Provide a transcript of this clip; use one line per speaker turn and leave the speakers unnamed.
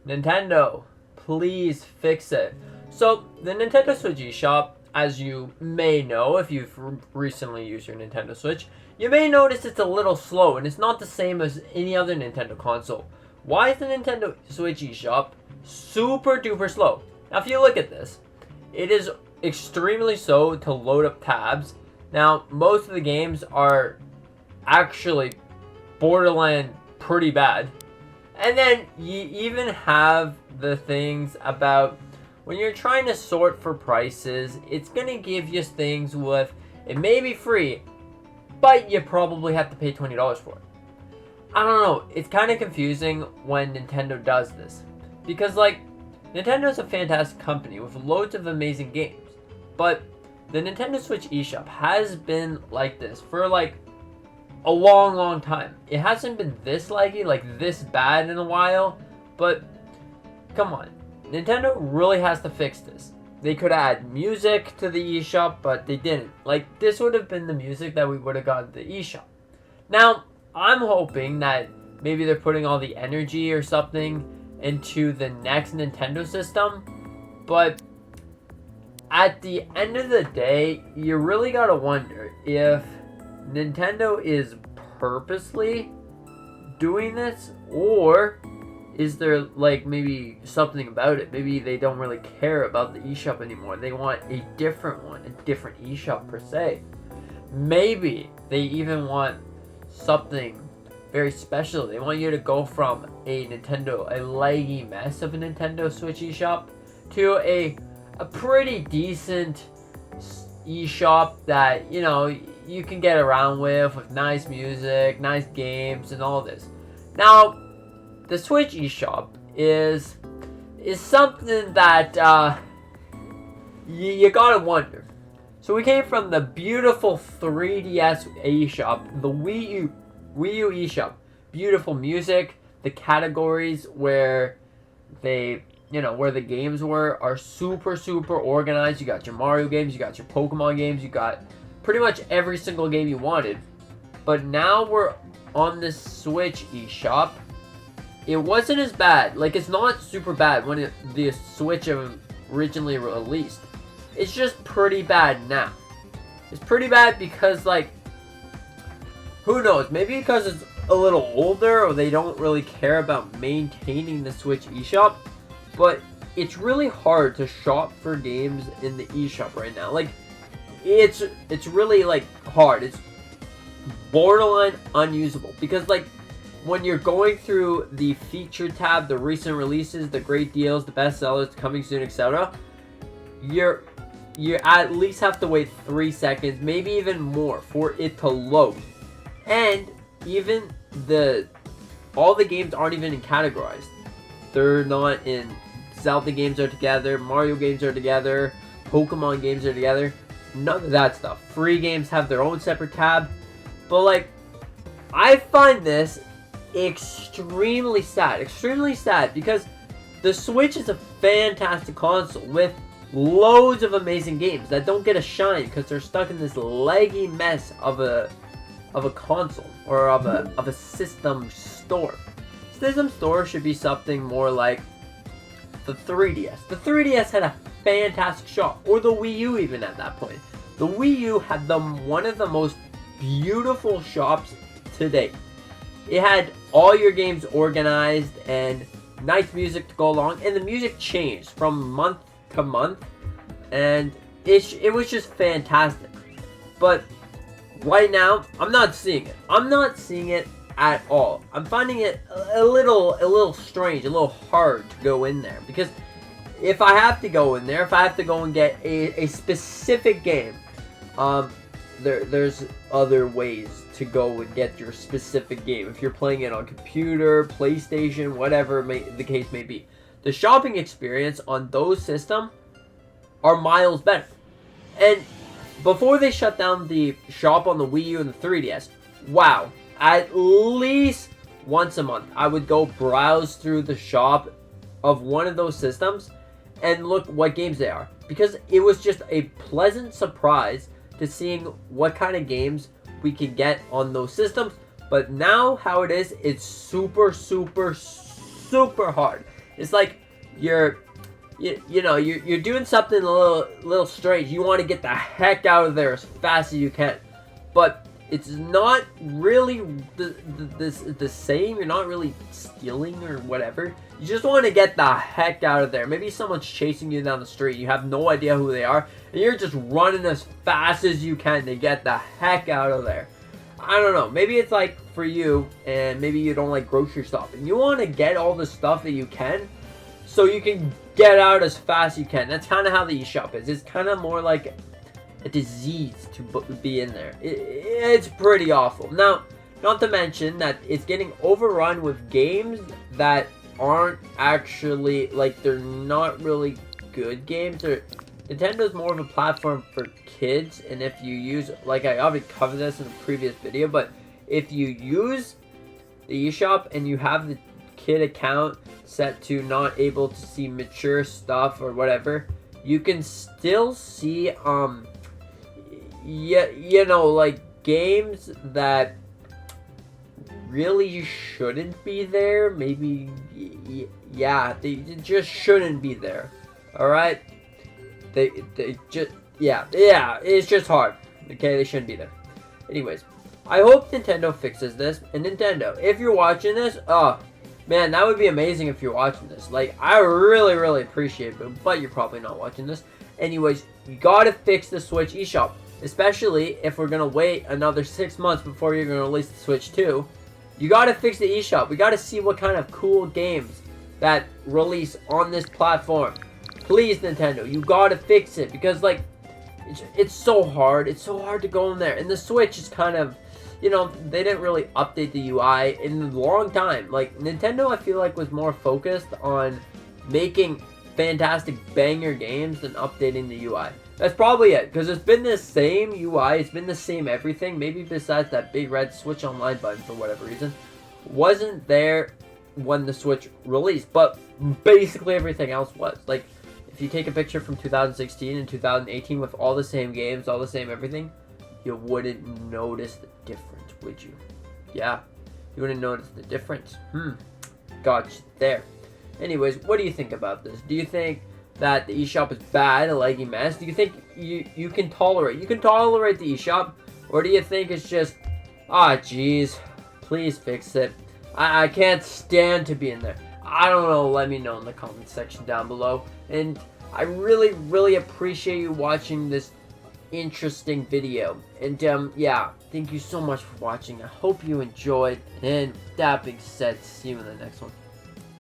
Nintendo, please fix it. So, the Nintendo Switch eShop, as you may know if you've recently used your Nintendo Switch, you may notice it's a little slow and it's not the same as any other Nintendo console. Why is the Nintendo Switch eShop super duper slow? Now, if you look at this, it is extremely slow to load up tabs. Now, most of the games are actually borderline pretty bad. And then you even have the things about when you're trying to sort for prices, it's going to give you things with, it may be free, but you probably have to pay $20 for it. I don't know, it's kind of confusing when Nintendo does this. Because like, Nintendo's a fantastic company with loads of amazing games. But the Nintendo Switch eShop has been like this for like a long time. It hasn't been this laggy, like this bad in a while, but come on. Nintendo really has to fix this. They could add music to the eShop, but they didn't. Like, this would have been the music that we would have got at the eShop. Now, I'm hoping that maybe they're putting all the energy or something into the next Nintendo system, but at the end of the day, you really gotta wonder if Nintendo is purposely doing this, or is there like maybe something about it? Maybe they don't really care about the eShop anymore. They want a different one, a different eShop per se. Maybe they even want something very special. They want you to go from a laggy mess of a Nintendo Switch eShop to a pretty decent eShop that, you know, you can get around with nice music, nice games, and all this. Now, the Switch eShop is something that you gotta wonder. So we came from the beautiful 3DS eShop, the Wii U eShop. Beautiful music, the categories where where the games are super organized. You got your Mario games, you got your Pokemon games, you got pretty much every single game you wanted. But now we're on this Switch eShop. It wasn't as bad. Like, it's not super bad when the Switch originally released. It's just pretty bad now. It's pretty bad because, like, who knows? Maybe because it's a little older, or they don't really care about maintaining the Switch eShop. But it's really hard to shop for games in the eShop right now. Like, it's really, like, hard. It's borderline unusable. Because, like, when you're going through the feature tab, the recent releases, the great deals, the best sellers, coming soon, etc., you at least have to wait 3 seconds, maybe even more, for it to load. And even all the games aren't even categorized. They're not in. Zelda games are together, Mario games are together, Pokemon games are together. None of that stuff. Free games have their own separate tab. But, like, I find this extremely sad because the Switch is a fantastic console with loads of amazing games that don't get a shine because they're stuck in this laggy mess of a console or of a system store. System store should be something more like the 3DS. The 3DS had a fantastic shop, or the Wii U even at that point. The Wii U had one of the most beautiful shops to date. It had all your games organized and nice music to go along, and the music changed from month to month, and it was just fantastic. But right now, I'm not seeing it. I'm not seeing it at all. I'm finding it a little strange, a little hard to go in there, because if I have to go in there, if I have to go and get a specific game, there's other ways to go and get your specific game. If you're playing it on computer, PlayStation, whatever the case may be, the shopping experience on those systems are miles better. And before they shut down the shop on the Wii U and the 3DS, wow, at least once a month, I would go browse through the shop of one of those systems and look what games they are. Because it was just a pleasant surprise to seeing what kind of games we can get on those systems. But now how it is, it's super hard. It's like you're doing something a little strange. You want to get the heck out of there as fast as you can, but it's not really the same. You're not really stealing or whatever. You just want to get the heck out of there. Maybe someone's chasing you down the street. You have no idea who they are, and you're just running as fast as you can to get the heck out of there. I don't know. Maybe it's like for you, and maybe you don't like grocery shopping. You want to get all the stuff that you can, so you can get out as fast as you can. That's kind of how the eShop is. It's kind of more like a disease to be in there. It's pretty awful. Now, not to mention that it's getting overrun with games that aren't actually, like, they're not really good games. Nintendo's more of a platform for kids, and if you use, like, I already covered this in a previous video, but if you use the eShop and you have the kid account set to not able to see mature stuff or whatever, you can still see like games that really shouldn't be there. Maybe, yeah, they just shouldn't be there. All right, they just, yeah, it's just hard. Okay, they shouldn't be there. Anyways, I hope Nintendo fixes this. And Nintendo, if you're watching this, man, that would be amazing if you're watching this. Like, I really appreciate it, but you're probably not watching this. Anyways, you gotta fix the Switch eShop, especially if we're gonna wait another 6 months before you're gonna release the Switch 2. You gotta fix the eShop. We gotta see what kind of cool games that release on this platform. Please, Nintendo, you gotta fix it, because, like, it's so hard. It's so hard to go in there. And the Switch is kind of, you know, they didn't really update the UI in a long time. Like, Nintendo, I feel like, was more focused on making fantastic banger games than updating the UI. That's probably it, because it's been the same UI, it's been the same everything, maybe besides that big red Switch Online button for whatever reason. Wasn't there when the Switch released, but basically everything else was. Like, if you take a picture from 2016 and 2018 with all the same games, all the same everything, you wouldn't notice the difference, would you? Yeah, you wouldn't notice the difference. Gotcha there. Anyways, what do you think about this? Do you think that the eShop is bad, a laggy mess? Do you think you can tolerate the eShop? Or do you think it's just, geez, please fix it. I can't stand to be in there. I don't know, let me know in the comment section down below. And I really appreciate you watching this interesting video. And yeah, thank you so much for watching. I hope you enjoyed. And that being said, see you in the next one.